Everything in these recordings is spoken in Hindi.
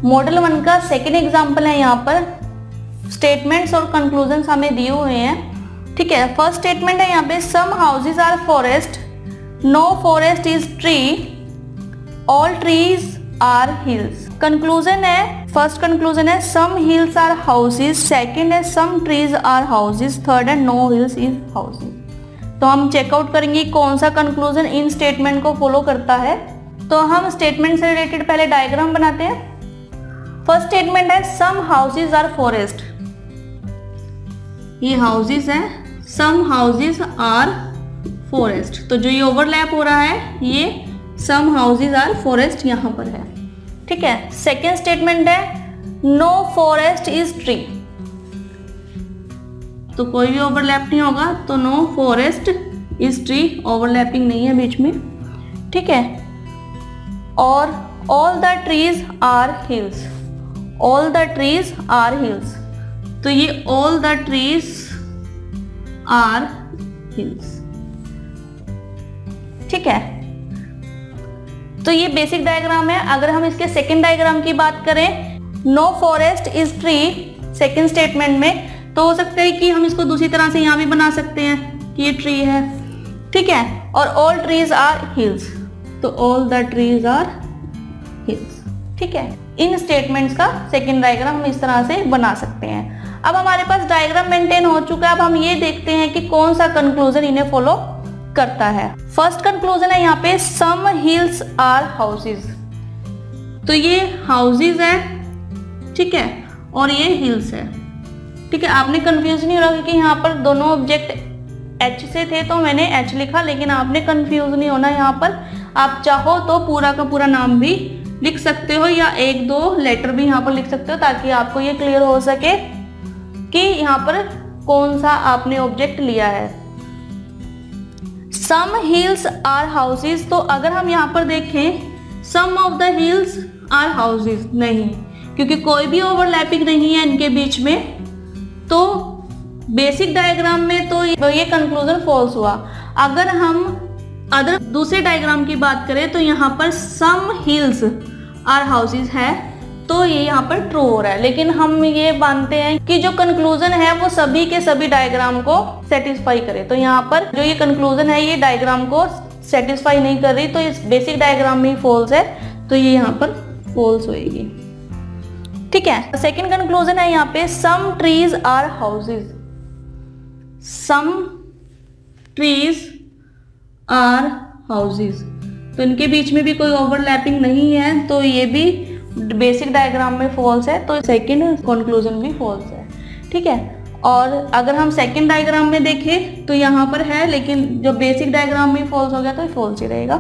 मॉडल 1 का सेकेंड एग्जाम्पल है। यहाँ पर स्टेटमेंट्स और कंक्लूजन्स हमें दिए हुए हैं। ठीक है, फर्स्ट स्टेटमेंट है यहाँ पे some houses are forest, no forest is tree, all trees are hills. Conclusion है, फर्स्ट कंक्लूजन है some hills are houses, second है some trees are houses, third है नो हिल्स इज हाउसेज। तो हम चेकआउट करेंगे कौन सा कंक्लूजन इन स्टेटमेंट को फॉलो करता है। तो हम स्टेटमेंट से रिलेटेड पहले डायग्राम बनाते हैं। फर्स्ट स्टेटमेंट है सम हाउसेज आर फॉरेस्ट, ये हाउसेज है, सम हाउसेज आर फॉरेस्ट। तो जो ये ओवरलैप हो रहा है ये सम हाउसेज आर फॉरेस्ट यहाँ पर है। ठीक है, सेकेंड स्टेटमेंट है नो फॉरेस्ट इज ट्री, तो कोई भी ओवरलैप नहीं होगा, तो no forest is tree, overlapping नहीं है बीच में। ठीक है, और all the trees are hills, all the trees are hills, तो ये all the trees are hills. ठीक है, तो ये बेसिक डायग्राम है। अगर हम इसके सेकंड डायग्राम की बात करें, no forest is tree second statement में, तो हो सकता है कि हम इसको दूसरी तरह से यहाँ भी बना सकते हैं कि ये ट्री है। ठीक है, और ऑल ट्रीज आर हिल्स, तो all the trees are hills. ठीक है, इन स्टेटमेंट्स का सेकंड डायग्राम हम इस तरह से बना सकते हैं। अब हमारे पास डायग्राम मेंटेन हो चुका है। अब हम ये देखते हैं कि कौन सा कंक्लूजन इन्हें फॉलो करता है। फर्स्ट कंक्लूजन है यहाँ पे सम हिल्स आर हाउसेज, तो ये हाउसेज है, ठीक है, और ये हिल्स है। ठीक है, आपने कंफ्यूज नहीं हो रहा कि यहाँ पर दोनों ऑब्जेक्ट एच से थे तो मैंने एच लिखा, लेकिन आपने कंफ्यूज नहीं होना। यहाँ पर आप चाहो तो पूरा का पूरा नाम भी लिख सकते हो या एक दो लेटर भी यहाँ पर लिख सकते हो, ताकि आपको ये क्लियर हो सके कि यहाँ पर कौन सा आपने ऑब्जेक्ट लिया है। सम हिल्स आर हाउसेज, तो अगर हम यहाँ पर देखें some of the hills are houses, नहीं, क्योंकि कोई भी ओवरलैपिंग नहीं है इनके बीच में, तो बेसिक डायग्राम में तो ये कंक्लूजन फॉल्स हुआ। अगर हम अदर दूसरे डायग्राम की बात करें तो यहाँ पर सम हिल्स आर हाउसेज है, तो ये यहाँ पर ट्रू हो रहा है। लेकिन हम ये मानते हैं कि जो कंक्लूजन है वो सभी के सभी डायग्राम को सेटिस्फाई करे, तो यहाँ पर जो ये कंक्लूजन है ये डायग्राम को सेटिस्फाई नहीं कर रही, तो इस बेसिक डायग्राम में ही फॉल्स है, तो ये यहाँ पर फॉल्स होएगी। ठीक है, सेकंड कंक्लूजन है यहाँ पे some trees are houses, some trees are houses, तो इनके बीच में भी कोई ओवरलैपिंग नहीं है, तो ये भी बेसिक डायग्राम में फॉल्स है, तो सेकंड कंक्लूजन भी फॉल्स है। ठीक है, और अगर हम सेकंड डायग्राम में देखें तो यहाँ पर है, लेकिन जो बेसिक डायग्राम में फॉल्स हो गया तो फॉल्स ही रहेगा।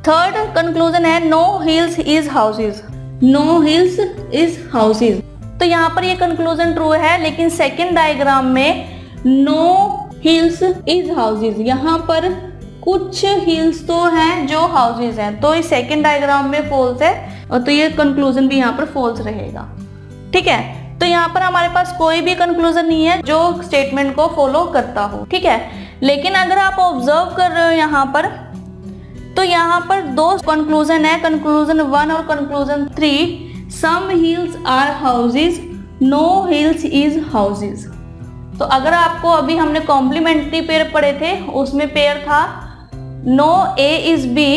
थर्ड कंक्लूजन है no hills is houses, no hills is houses, तो यहाँ पर ये कंक्लूजन ट्रू है, लेकिन सेकंड डायग्राम में नो हिल्स इज हाउसेज, यहाँ पर कुछ हिल्स तो हैं जो हाउसेज हैं, तो इस सेकंड डायग्राम में फॉल्स है, और तो ये कंक्लूजन भी यहाँ पर फॉल्स रहेगा। ठीक है, तो यहाँ पर हमारे पास कोई भी कंक्लूजन नहीं है जो स्टेटमेंट को फॉलो करता हो। ठीक है, लेकिन अगर आप ऑब्जर्व कर रहे हो यहाँ पर, तो यहाँ पर दो कंक्लूजन है, कंक्लूजन 1 और conclusion 3, some hills are houses, no hills is houses. तो अगर आपको अभी हमने कॉम्प्लीमेंट्री पेयर पढ़े थे, उसमें पेयर था नो ए इज बी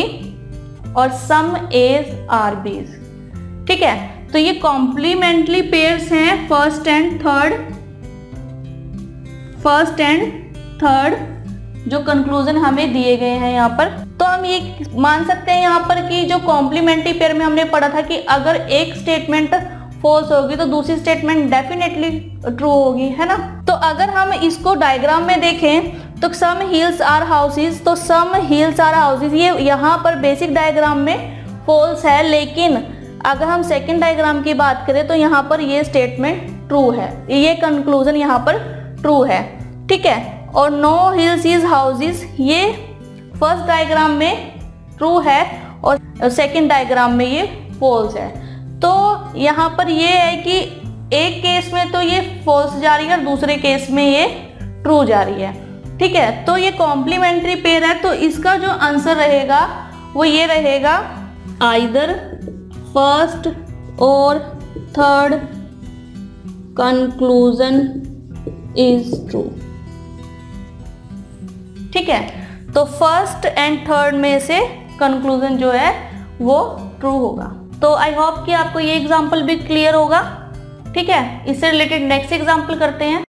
और सम एज आर बीज। ठीक है, तो ये कॉम्प्लीमेंट्री पेयर्स हैं, फर्स्ट एंड थर्ड जो कंक्लूजन हमें दिए गए हैं यहाँ पर। तो हम ये मान सकते हैं यहाँ पर कि जो कॉम्प्लीमेंट्री पेयर में हमने पढ़ा था कि अगर एक स्टेटमेंट फॉल्स होगी तो दूसरी स्टेटमेंट डेफिनेटली ट्रू होगी, है ना। तो अगर हम इसको डायग्राम में देखें तो सम हिल्स आर हाउसेज, तो सम हिल्स आर हाउसेज ये यहाँ पर बेसिक डायग्राम में फॉल्स है, लेकिन अगर हम सेकंड डायग्राम की बात करें तो यहाँ पर ये स्टेटमेंट ट्रू है, ये कंक्लूजन यहाँ पर ट्रू है। ठीक है, और नो हिल्स इज हाउसेज ये फर्स्ट डायग्राम में ट्रू है और सेकंड डायग्राम में ये फॉल्स है। तो यहाँ पर ये है कि एक केस में तो ये फॉल्स जा रही है और दूसरे केस में ये ट्रू जा रही है। ठीक है, तो ये कॉम्प्लीमेंट्री पेयर है, तो इसका जो आंसर रहेगा वो ये रहेगा आइदर फर्स्ट और थर्ड कंक्लूजन इज ट्रू। ठीक है, तो फर्स्ट एंड थर्ड में से कंक्लूजन जो है वो ट्रू होगा। तो आई होप कि आपको ये एग्जाम्पल भी क्लियर होगा। ठीक है, इससे रिलेटेड नेक्स्ट एग्जाम्पल करते हैं।